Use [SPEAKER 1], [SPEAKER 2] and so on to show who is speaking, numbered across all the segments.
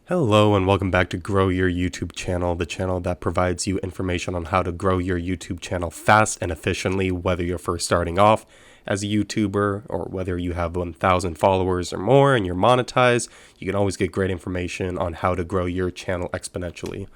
[SPEAKER 1] Hello and welcome back to Grow Your YouTube Channel, the channel that provides you information on how to grow your YouTube channel fast and efficiently, whether you're first starting off as a YouTuber or whether you have 1,000 followers or more and you're monetized. You can always get great information on how to grow your channel exponentially.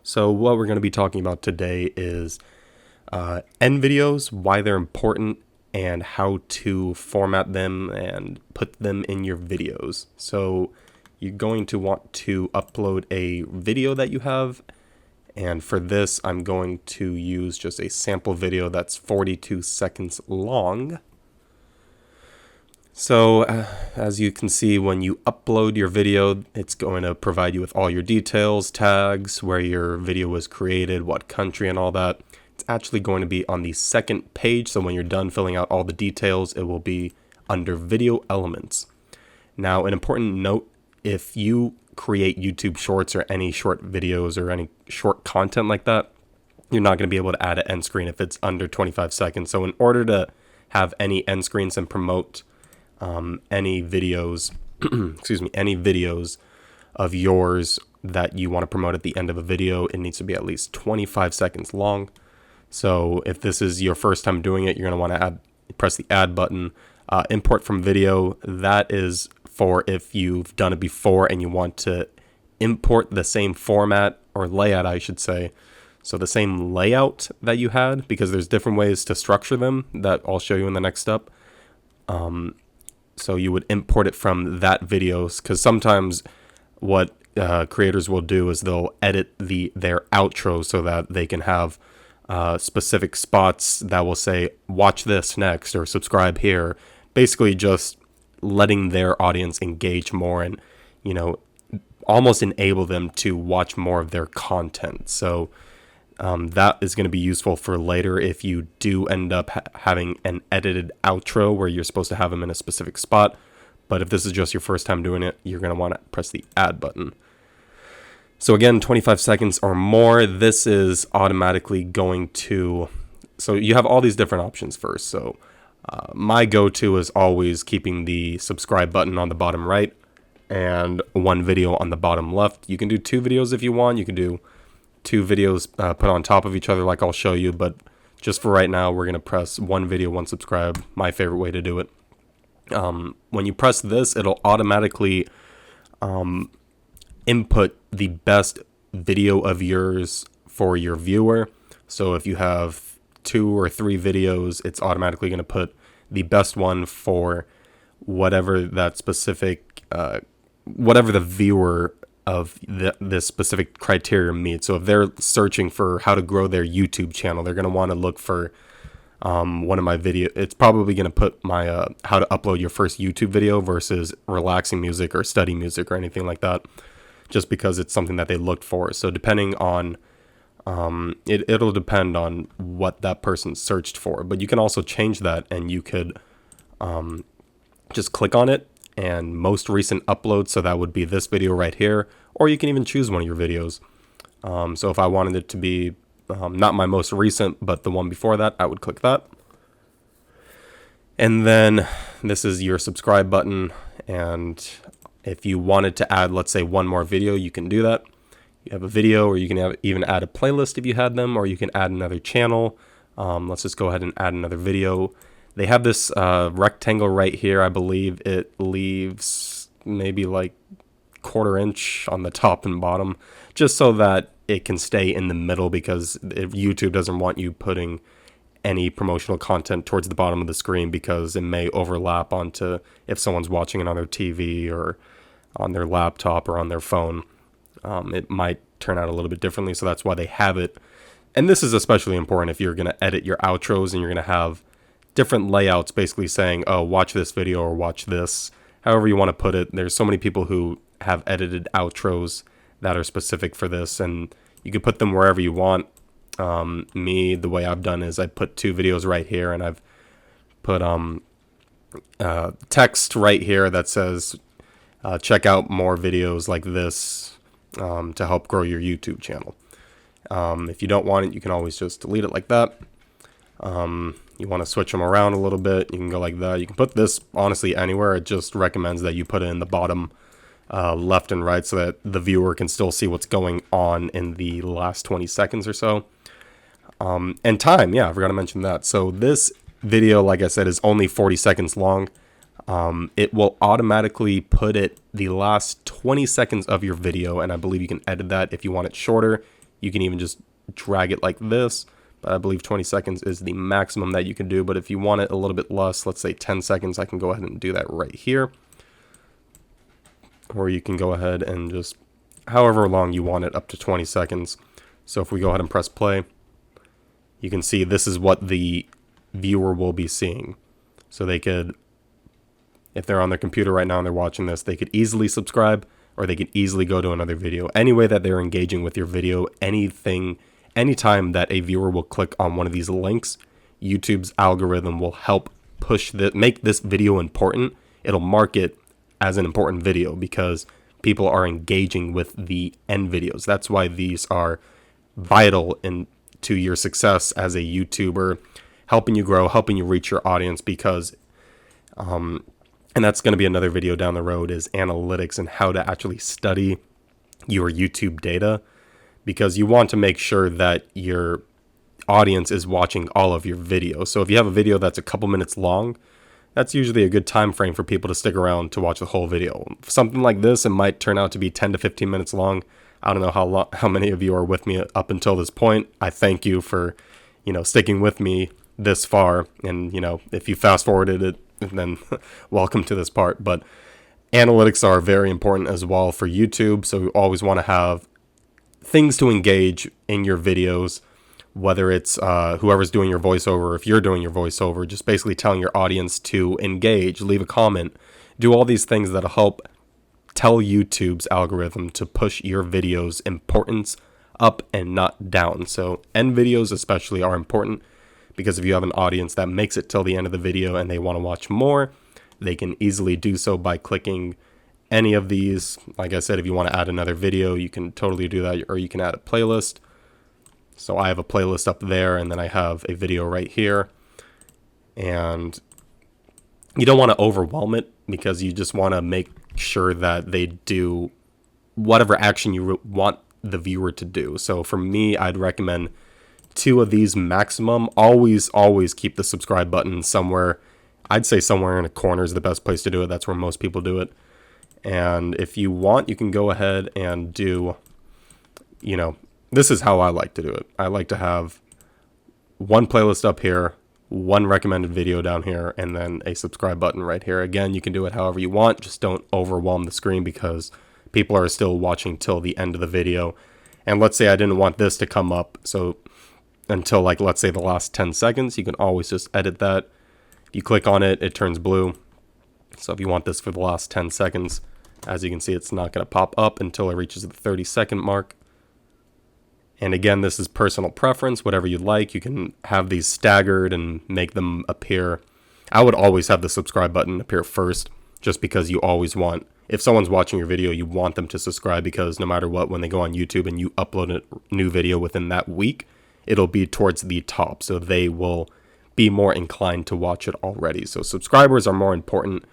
[SPEAKER 1] So what we're going to be talking about today is end videos, why they're important, and how to format them and put them in your videos. So you're going to want to upload a video that you have, and for this I'm going to use just a sample video that's 42 seconds long. So as you can see, when you upload your video, it's going to provide you with all your details, tags, where your video was created, what country, and all that. It's actually going to be on the second page, so when you're done filling out all the details, it will be under video elements. Now, an important note: if you create YouTube shorts or any short videos or any short content like that, you're not going to be able to add an end screen if it's under 25 seconds. So in order to have any end screens and promote any videos, any videos of yours that you want to promote at the end of a video, it needs to be at least 25 seconds long. So if this is your first time doing it, you're going to want to press the add button. Import from video, that is for if you've done it before and you want to import the same format or layout, I should say. So the same layout that you had, because there's different ways to structure them that I'll show you in the next step. So you would import it from that video, because sometimes what creators will do is they'll edit their outro so that they can have specific spots that will say watch this next or subscribe here, basically just letting their audience engage more and, almost enable them to watch more of their content. So that is going to be useful for later if you do end up having an edited outro where you're supposed to have them in a specific spot. But if this is just your first time doing it, you're going to want to press the add button. So again, 25 seconds or more, this is automatically going to, so you have all these different options first. So my go-to is always keeping the subscribe button on the bottom right and one video on the bottom left. You can do two videos if you want. You can do two videos put on top of each other like I'll show you, but just for right now, we're going to press one video, one subscribe, my favorite way to do it. When you press this, it'll automatically input the best video of yours for your viewer. So if you have 2 or 3 videos, it's automatically going to put the best one for whatever that specific, whatever the viewer of this specific criteria meets. So if they're searching for how to grow their YouTube channel, they're going to want to look for one of my videos. It's probably going to put my how to upload your first YouTube video versus relaxing music or study music or anything like that, just because it's something that they looked for. So depending on, it'll depend on what that person searched for. But you can also change that, and you could just click on it and most recent upload. So that would be this video right here, or you can even choose one of your videos. So if I wanted it to be not my most recent, but the one before that, I would click that. And then this is your subscribe button, and if you wanted to add, let's say, one more video, you can do that. You have a video, or you can even add a playlist if you had them, or you can add another channel. Let's just go ahead and add another video. They have this rectangle right here. I believe it leaves maybe like 1/4 inch on the top and bottom, just so that it can stay in the middle, because if YouTube doesn't want you putting any promotional content towards the bottom of the screen, because it may overlap onto if someone's watching it on their TV or on their laptop or on their phone. It might turn out a little bit differently, so that's why they have it. And this is especially important if you're going to edit your outros and you're going to have different layouts, basically saying, oh, watch this video or watch this, however you want to put it. There's so many people who have edited outros that are specific for this, and you can put them wherever you want. Me, the way I've done is I put 2 videos right here, and I've put text right here that says check out more videos like this to help grow your YouTube channel. If you don't want it, you can always just delete it like that. You want to switch them around a little bit, you can go like that. You can put this honestly anywhere. It just recommends that you put it in the bottom left and right so that the viewer can still see what's going on in the last 20 seconds or so. And time, yeah, I forgot to mention that. So this video, like I said, is only 40 seconds long. It will automatically put it the last 20 seconds of your video, and I believe you can edit that if you want it shorter. You can even just drag it like this, but I believe 20 seconds is the maximum that you can do. But if you want it a little bit less, let's say 10 seconds, I can go ahead and do that right here. Or you can go ahead and just however long you want it, up to 20 seconds. So if we go ahead and press play, you can see this is what the viewer will be seeing. So they could, if they're on their computer right now and they're watching this, they could easily subscribe, or they could easily go to another video. Any way that they're engaging with your video, anytime that a viewer will click on one of these links, YouTube's algorithm will help make this video important. It'll mark it as an important video because people are engaging with the end videos. That's why these are vital to your success as a YouTuber, helping you grow, helping you reach your audience, because and that's going to be another video down the road, is analytics and how to actually study your YouTube data, because you want to make sure that your audience is watching all of your videos. So if you have a video that's a couple minutes long, that's usually a good time frame for people to stick around to watch the whole video. Something like this, it might turn out to be 10 to 15 minutes long. I don't know how many of you are with me up until this point. I thank you for, sticking with me this far. And, if you fast forwarded it, then welcome to this part. But analytics are very important as well for YouTube. So you always want to have things to engage in your videos, whether it's whoever's doing your voiceover, if you're doing your voiceover, just basically telling your audience to engage, leave a comment, do all these things that'll help tell YouTube's algorithm to push your videos' importance up and not down. So end videos especially are important, because if you have an audience that makes it till the end of the video and they want to watch more, they can easily do so by clicking any of these. Like I said, if you want to add another video, you can totally do that, or you can add a playlist. So I have a playlist up there, and then I have a video right here. And you don't want to overwhelm it, because you just want to make sure that they do whatever action you want the viewer to do. So for me, I'd recommend 2 of these maximum. Always keep the subscribe button somewhere. I'd say somewhere in a corner is the best place to do it. That's where most people do it. And if you want, you can go ahead and do, this is how I like to do it. I like to have one playlist up here, one recommended video down here, and then a subscribe button right here. Again, you can do it however you want. Just don't overwhelm the screen, because people are still watching till the end of the video. And let's say I didn't want this to come up, so until let's say the last 10 seconds, you can always just edit that. If you click on it, it turns blue. So if you want this for the last 10 seconds, as you can see, it's not going to pop up until it reaches the 30-second mark. And again, this is personal preference, whatever you like. You can have these staggered and make them appear. I would always have the subscribe button appear first, just because you always want, if someone's watching your video, you want them to subscribe, because no matter what, when they go on YouTube and you upload a new video within that week, it'll be towards the top. So they will be more inclined to watch it already. So subscribers are more important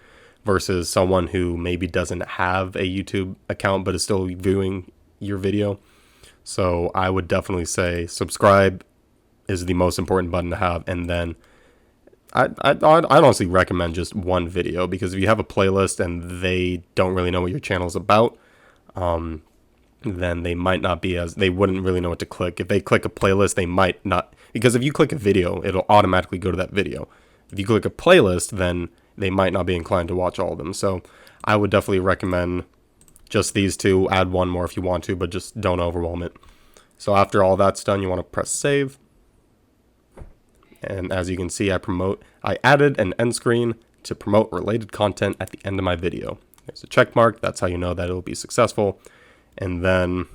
[SPEAKER 1] versus someone who maybe doesn't have a YouTube account but is still viewing your video. So I would definitely say subscribe is the most important button to have. And then I'd honestly recommend just one video, because if you have a playlist and they don't really know what your channel is about, then they might not be they wouldn't really know what to click. If they click a playlist, they might not, because if you click a video, it'll automatically go to that video. If you click a playlist, then they might not be inclined to watch all of them. So I would definitely recommend just these 2. Add one more if you want to, but just don't overwhelm it. So after all that's done, you want to press save. And as you can see, I added an end screen to promote related content at the end of my video. There's a check mark. That's how you know that it will be successful. And then,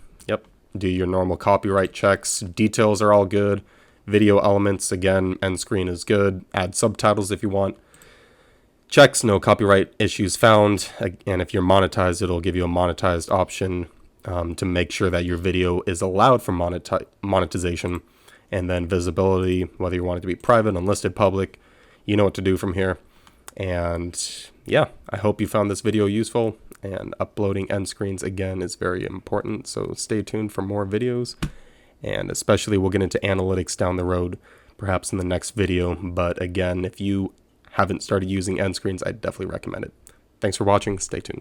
[SPEAKER 1] do your normal copyright checks. Details are all good. Video elements, again, end screen is good. Add subtitles if you want. Checks, no copyright issues found. And if you're monetized, it'll give you a monetized option to make sure that your video is allowed for monetization. And then visibility, whether you want it to be private, unlisted, public, you know what to do from here. And yeah, I hope you found this video useful, and uploading end screens again is very important, so stay tuned for more videos, and especially we'll get into analytics down the road, perhaps in the next video. But again, if you haven't started using end screens, I definitely recommend it. Thanks for watching. Stay tuned.